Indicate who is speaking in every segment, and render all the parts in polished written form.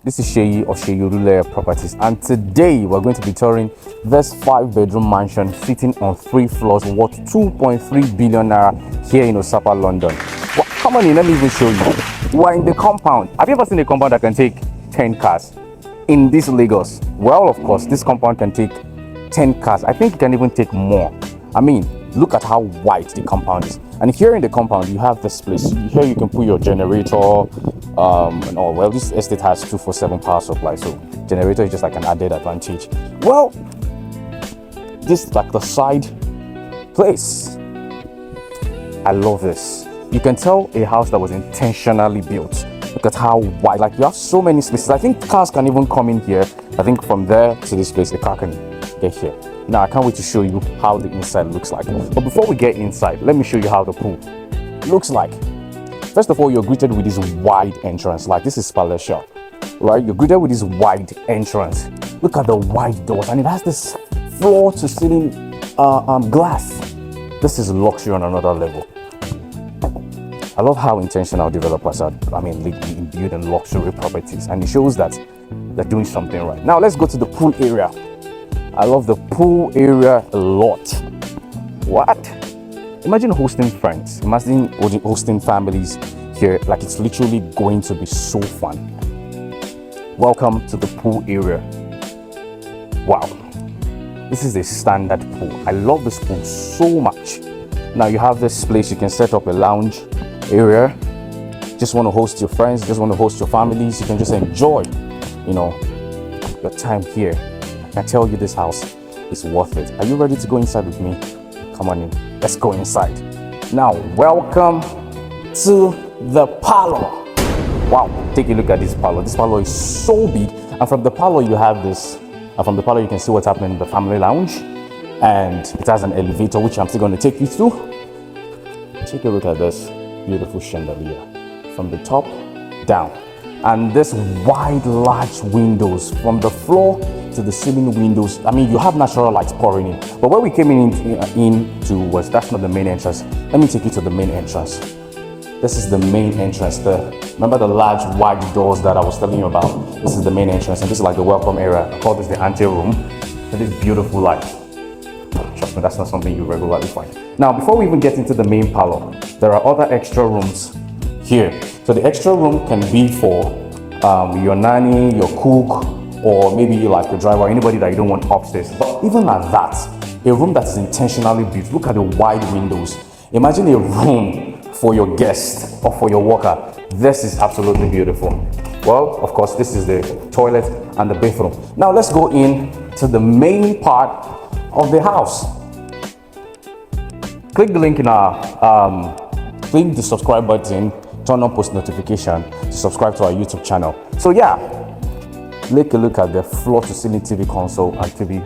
Speaker 1: This is Sheyi of Sheyi Properties, and today we're going to be touring this 5-bedroom mansion sitting on 3 floors worth 2.3 billion naira here in Osapa, London. Well, come on in, let me even show you. We're in the compound. Have you ever seen a compound that can take 10 cars in this Lagos? Well, of course, this compound can take 10 cars. I think it can even take more. I mean, look at how wide the compound is. And here in the compound, you have this place. Here you can put your generator, and all. Well, this estate has 24/7 power supply, so generator is just like an added advantage. Well, this is like the side place. I love this. You can tell a house that was intentionally built. Look at how wide, like you have so many spaces. I think cars can even come in here. I think from there to this place, a car can get here. Now, I can't wait to show you how the inside looks like. But before we get inside, let me show you how the pool looks like. First of all, you're greeted with this wide entrance. Like, this is palatial, right? You're greeted with this wide entrance. Look at the wide doors, and it has this floor to ceiling glass. This is luxury on another level. I love how intentional developers are, in building luxury properties, and it shows that they're doing something right. Now, let's go to the pool area. I love the pool area a lot. What? Imagine hosting friends, imagine hosting families here. Like, it's literally going to be so fun. Welcome to the pool area. Wow, this is a standard pool. I love this pool so much. Now you have this place, you can set up a lounge area. Just want to host your friends, just want to host your families. You can just enjoy, your time here. I can tell you this house is worth it. Are you ready to go inside with me? Come on in, let's go inside. Now, welcome to the parlor. Wow, take a look at this parlor. This parlor is so big, and from the parlor you have this, and from the parlor you can see what's happening in the family lounge, and it has an elevator which I'm still going to take you through. Take a look at this beautiful chandelier from the top down, and this wide large windows from the floor to the ceiling windows. I mean, you have natural light pouring in. But where we came into was, that's not the main entrance. Let me take you to the main entrance. This is the main entrance. Remember the large wide doors that I was telling you about? This is the main entrance, and this is like the welcome area. I call this the ante room. It is beautiful light. Trust me, that's not something you regularly find. Now, before we even get into the main parlor, there are other extra rooms here. So the extra room can be for your nanny, your cook, or maybe you like the driver, anybody that you don't want upstairs. But even at that, a room that is intentionally built. Look at the wide windows. Imagine a room for your guest or for your worker. This is absolutely beautiful. Well, of course, this is the toilet and the bathroom. Now let's go in to the main part of the house. Click the link in our, click the subscribe button, turn on post notification to subscribe to our YouTube channel. So yeah, take a look at the floor to ceiling TV console and TV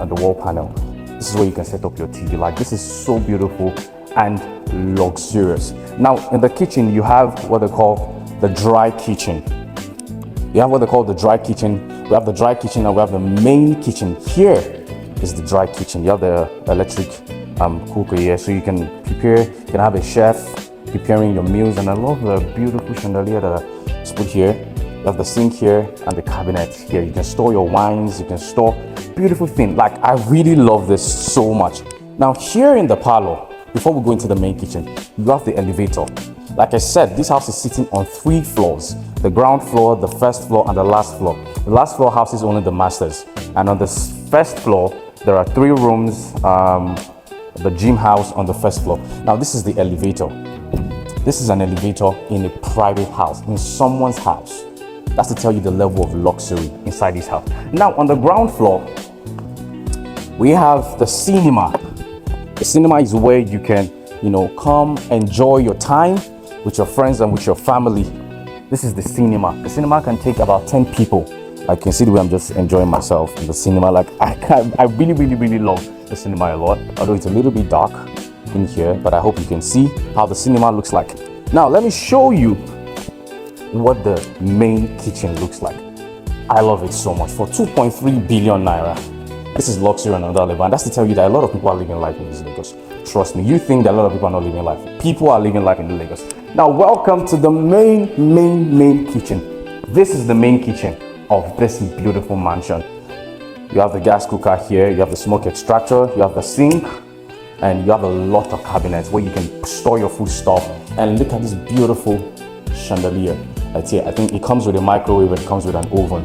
Speaker 1: and the wall panel. This is where you can set up your TV. Like, this is so beautiful and luxurious. Now in the kitchen, you have what they call the dry kitchen. You have what they call the dry kitchen. We have the dry kitchen and we have the main kitchen. Here is the dry kitchen. You have the electric cooker here, so you can prepare. You can have a chef preparing your meals. And I love the beautiful chandelier that I put here. You have the sink here and the cabinet here. You can store your wines, you can store beautiful things. Like, I really love this so much. Now here in the parlor, before we go into the main kitchen, you have the elevator. Like I said, this house is sitting on 3 floors. The ground floor, the first floor, and the last floor. The last floor houses only the masters. And on the first floor, there are 3 rooms, the gym house on the first floor. Now this is the elevator. This is an elevator in a private house, in someone's house. That's to tell you the level of luxury inside this house. Now on the ground floor, we have the cinema. The cinema is where you can, come enjoy your time with your friends and with your family. This is the cinema. The cinema can take about 10 people. I can see the way I'm just enjoying myself in the cinema. Like, I really, really, really love the cinema a lot. Although it's a little bit dark in here, but I hope you can see how the cinema looks like. Now let me show you what the main kitchen looks like. I love it so much. For 2.3 billion naira, this is luxury on another level, and that's to tell you that a lot of people are living life in this Lagos. Trust me, you think that a lot of people are not living life. People are living life in the Lagos. Now welcome to the main kitchen. This is the main kitchen of this beautiful mansion. You have the gas cooker here, you have the smoke extractor, you have the sink, and you have a lot of cabinets where you can store your food stuff. And look at this beautiful chandelier that's here. I think it comes with a microwave and it comes with an oven,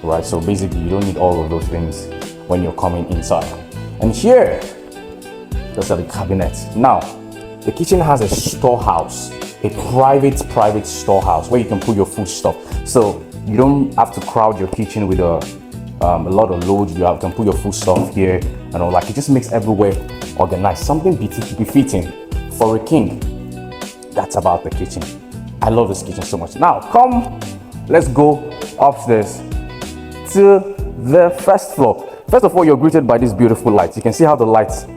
Speaker 1: right? So basically you don't need all of those things when you're coming inside. And here, those are the cabinets. Now, the kitchen has a storehouse, a private storehouse where you can put your food stuff. So you don't have to crowd your kitchen with a lot of load. You can put your food stuff here and all that. It just makes everywhere organized. Something befitting for a king. That's about the kitchen. I love this kitchen so much. Now, let's go upstairs to the first floor. First of all, you're greeted by these beautiful lights. You can see how the lights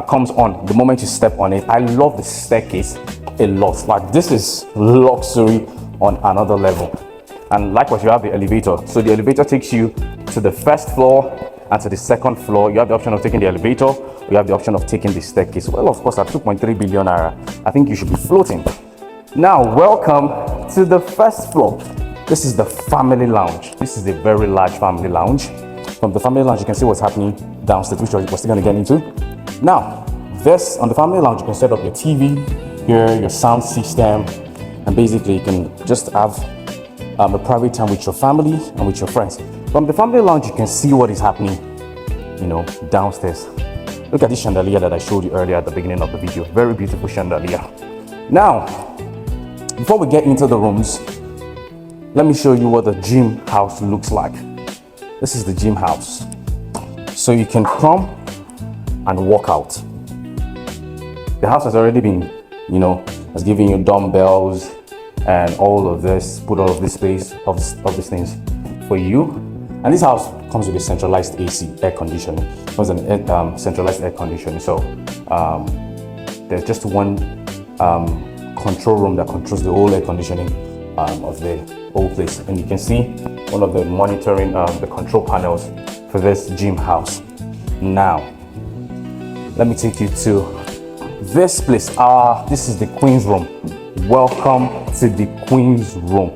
Speaker 1: comes on the moment you step on it. I love the staircase a lot. Like, this is luxury on another level. And likewise, you have the elevator. So the elevator takes you to the first floor and to the second floor. You have the option of taking the elevator, or you have the option of taking the staircase. Well, of course, at 2.3 billion naira, I think you should be floating. Now, welcome to the first floor. This is the family lounge. This is a very large family lounge. From the family lounge, you can see what's happening downstairs, which we're still going to get into. Now, on the family lounge, you can set up your TV here, your sound system, and basically you can just have a private time with your family and with your friends. From the family lounge, you can see what is happening, downstairs. Look at this chandelier that I showed you earlier at the beginning of the video. Very beautiful chandelier. Now, before we get into the rooms, let me show you what the gym house looks like. This is the gym house. So you can come and work out. The house has already been, has given you dumbbells and all of this, put all of this space of these things for you. And this house comes with a centralized AC, air conditioning. It comes with a centralized air conditioning. So there's just one control room that controls the whole air conditioning of the whole place. And you can see one of the monitoring, the control panels for this gym house. Now, let me take you to this place. This is the Queen's room. Welcome to the Queen's room.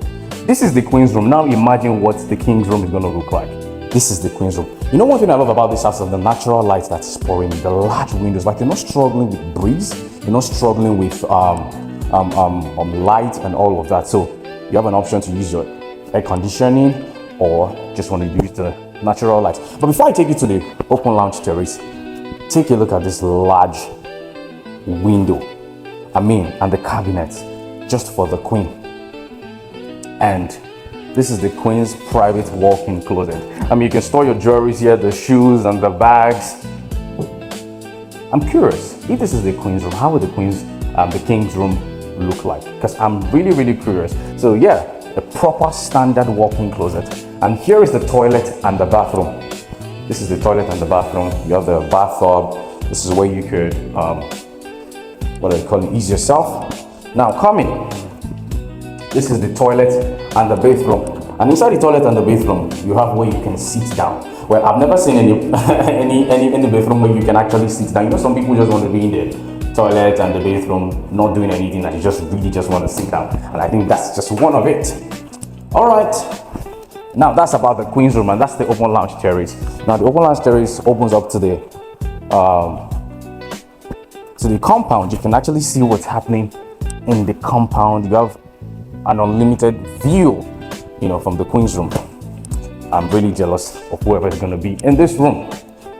Speaker 1: This is the Queen's room. Now imagine what the King's room is going to look like. This is the Queen's room. You know, one thing I love about this house is the natural light that's pouring in, the large windows. Like, you're not struggling with breeze, you're not struggling with light and all of that. So you have an option to use your air conditioning or just want to use the natural light. But before I take you to the open lounge terrace, take a look at this large window. And the cabinets just for the Queen. And this is the Queen's private walk-in closet. You can store your jewelry here, the shoes and the bags. I'm curious, if this is the Queen's room, how would the King's room look like? Because I'm really, really curious. So yeah, a proper standard walk-in closet. And here is the toilet and the bathroom. This is the toilet and the bathroom. You have the bathtub. This is where you could, ease yourself. Now coming, this is the toilet and the bathroom. And inside the toilet and the bathroom, you have where you can sit down. Well, I've never seen any bathroom where you can actually sit down. Some people just want to be in the toilet and the bathroom, not doing anything, and you really just want to sit down. And I think that's just one of it. All right. Now that's about the Queen's room, and that's the open lounge terrace. Now the open lounge terrace opens up to the compound. You can actually see what's happening in the compound. You have an unlimited view, from the Queen's room. I'm really jealous of whoever is going to be in this room.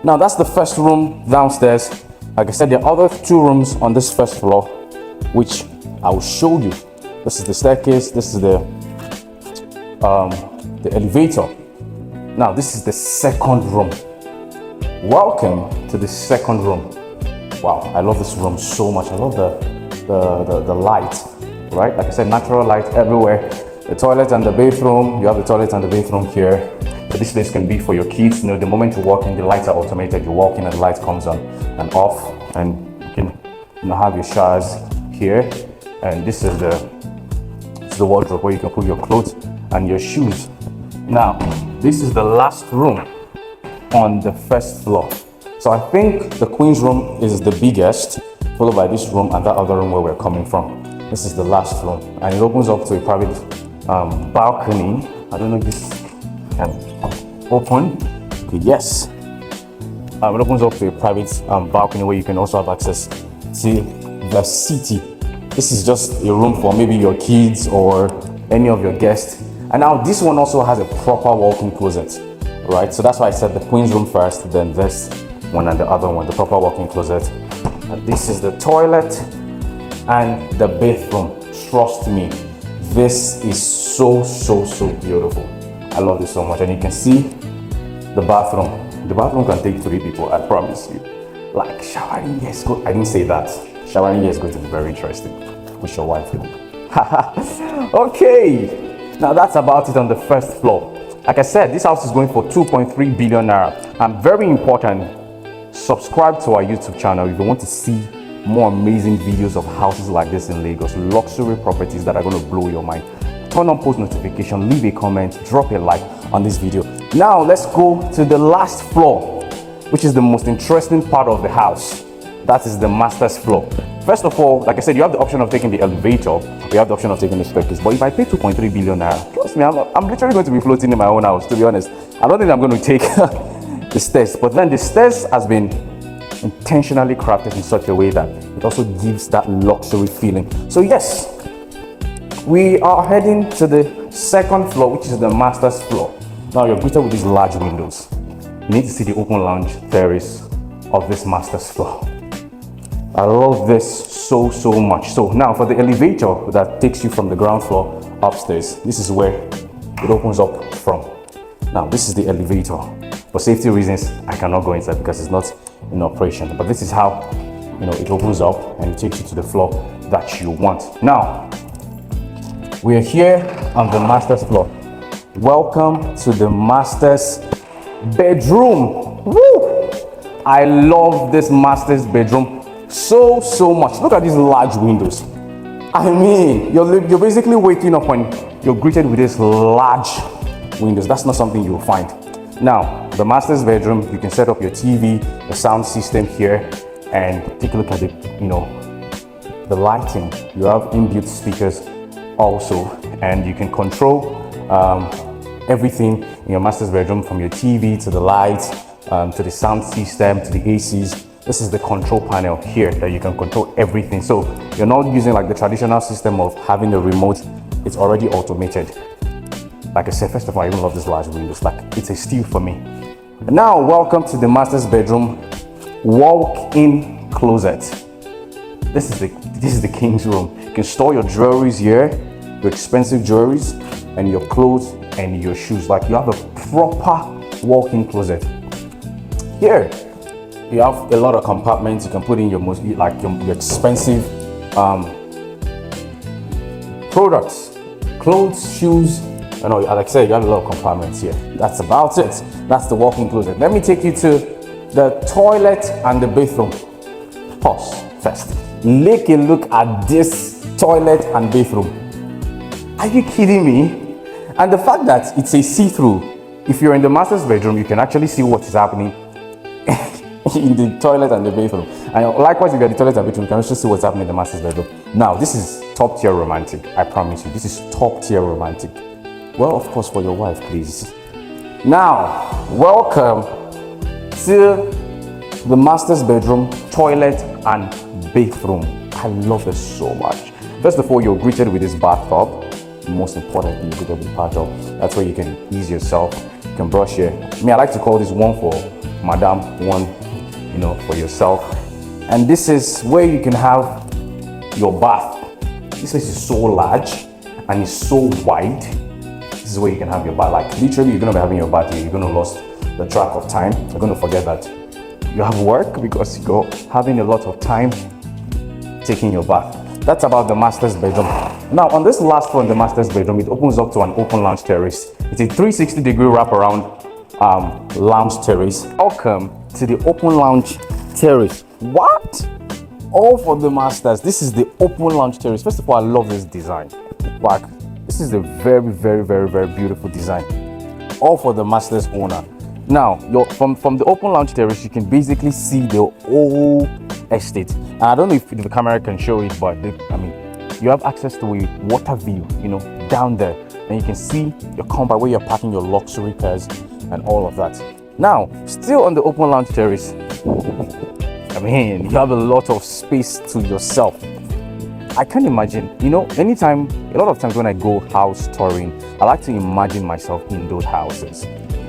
Speaker 1: Now that's the first room downstairs. Like I said, there are other two rooms on this first floor, which I will show you. This is the staircase. This is the elevator. Now this is the second room. Welcome to the second room. Wow, I love this room so much. I love the light, right? Like I said, natural light everywhere. The toilet and the bathroom. You have the toilet and the bathroom here. So this place can be for your kids. The moment you walk in, the lights are automated. You walk in and the light comes on and off, and you can have your showers here. And this is the wardrobe where you can put your clothes and your shoes. Now, this is the last room on the first floor. So I think the Queen's room is the biggest, followed by this room and that other room where we're coming from. This is the last room, and it opens up to a private balcony. I don't know if this can open. Okay, yes. It opens up to a private balcony where you can also have access to the city. This is just a room for maybe your kids or any of your guests. And now this one also has a proper walk-in closet, right? So that's why I said the queen's room first, then this one and the other one, the proper walk-in closet. And this is the toilet and the bathroom. Trust me, this is so beautiful. I love this so much. And you can see the bathroom. The bathroom can take 3 people, I promise you. Like showering here is good. I didn't say that. Showering here is going to be very interesting with your wife. Okay, now that's about it on the first floor. Like I said, this house is going for 2.3 billion naira. And very important, subscribe to our YouTube channel if you want to see more amazing videos of houses like this in Lagos, luxury properties that are going to blow your mind. Turn on post notification, leave a comment, drop a like on this video. Now let's go to the last floor, which is the most interesting part of the house. That is the master's floor. First of all, like I said, you have the option of taking the elevator, or you have the option of taking the staircase. But if I pay 2.3 billion naira, trust me, I'm literally going to be floating in my own house, to be honest. I don't think I'm going to take the stairs. But then the stairs has been intentionally crafted in such a way that it also gives that luxury feeling. So yes, we are heading to the second floor, which is the master's floor. Now you're greeted with these large windows. You need to see the open lounge terrace of this master's floor. I love this so much. So now for the elevator that takes you from the ground floor upstairs, this is where it opens up from. Now this is the elevator. For safety reasons, I cannot go inside because it's not in operation. But this is how it opens up and it takes you to the floor that you want. Now we are here on the master's floor. Welcome to the master's bedroom. Woo! I love this master's bedroom so much. Look at these large windows. I mean, you're basically waking up and you're greeted with these large windows. That's not something you'll find. Now, the master's bedroom, you can set up your TV, the sound system here, and take a look at the lighting. You have inbuilt speakers also, and you can control everything in your master's bedroom, from your TV to the lights, to the sound system, to the ACs. This is the control panel here that you can control everything. So you're not using like the traditional system of having a remote. It's already automated. Like I said, first of all, I even love this large windows. Like, it's a steal for me. Now, welcome to the master's bedroom walk-in closet. This is the king's room. You can store your jewelries here, your expensive jewelries, and your clothes and your shoes. Like, you have a proper walk-in closet. Here, you have a lot of compartments. You can put in your expensive products, clothes, shoes. I know, like I said, you have a lot of compartments here. That's about it. That's the walk-in closet. Let me take you to the toilet and the bathroom. Pause first. Take a look at this toilet and bathroom. Are you kidding me? And the fact that it's a see-through. If you're in the master's bedroom, you can actually see what is happening in the toilet and the bathroom. And likewise, if you're in the toilet and bathroom, you can also see what's happening in the master's bedroom. Now, this is top-tier romantic. I promise you, this is top-tier romantic. Well, of course, for your wife, please. Now, welcome to the master's bedroom, toilet, and bathroom. I love this so much. First of all, you're greeted with this bathtub. Most importantly, you're greeted with the bathtub. That's where you can ease yourself. You can brush here. I like to call this one for madam, one, for yourself. And this is where you can have your bath. This place is so large and it's so wide. This is where you can have your bath. Like, literally, you're going to be having your bath here. You're going to lose the track of time. You're going to forget that you have work because you're having a lot of time taking your bath. That's about the master's bedroom. Now, on this last floor in the master's bedroom, it opens up to an open lounge terrace. It's a 360-degree wraparound lounge terrace. Welcome to the open lounge terrace. What? All for the masters. This is the open lounge terrace. First of all, I love this design. Like, this is a very beautiful design. All for the master's owner. Now, from the open lounge terrace, you can basically see the whole estate. And I don't know if the camera can show it, but you have access to a water view, down there. and you can see your compound where you're parking your luxury cars and all of that. Now, still on the open lounge terrace, I mean, you have a lot of space to yourself. I can't imagine, a lot of times when I go house touring, I like to imagine myself in those houses,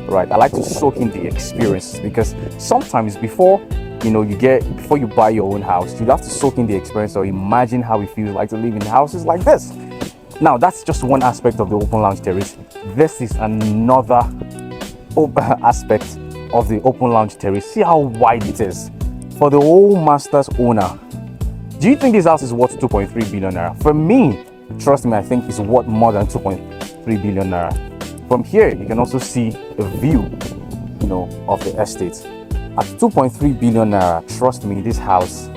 Speaker 1: right? I like to soak in the experience, because sometimes before you buy your own house, you have to soak in the experience or imagine how it feels like to live in houses like this. Now, that's just one aspect of the open lounge terrace. This is another aspect of the open lounge terrace. See how wide it is for the whole master's owner. Do you think this house is worth 2.3 billion naira? For me, trust me, I think it's worth more than 2.3 billion naira. From here, you can also see a view, of the estate. At 2.3 billion naira, trust me, this house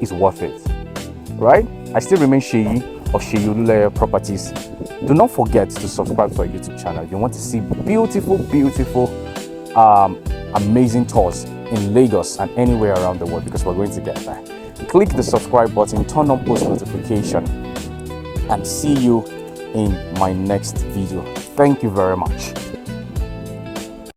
Speaker 1: is worth it, right? I still remain Sheyi of Sheyi Oluleye Properties. Do not forget to subscribe to our YouTube channel if you want to see beautiful, amazing tours in Lagos and anywhere around the world, because we're going to get there. Click the subscribe button, turn on post notification, and see you in my next video. Thank you very much.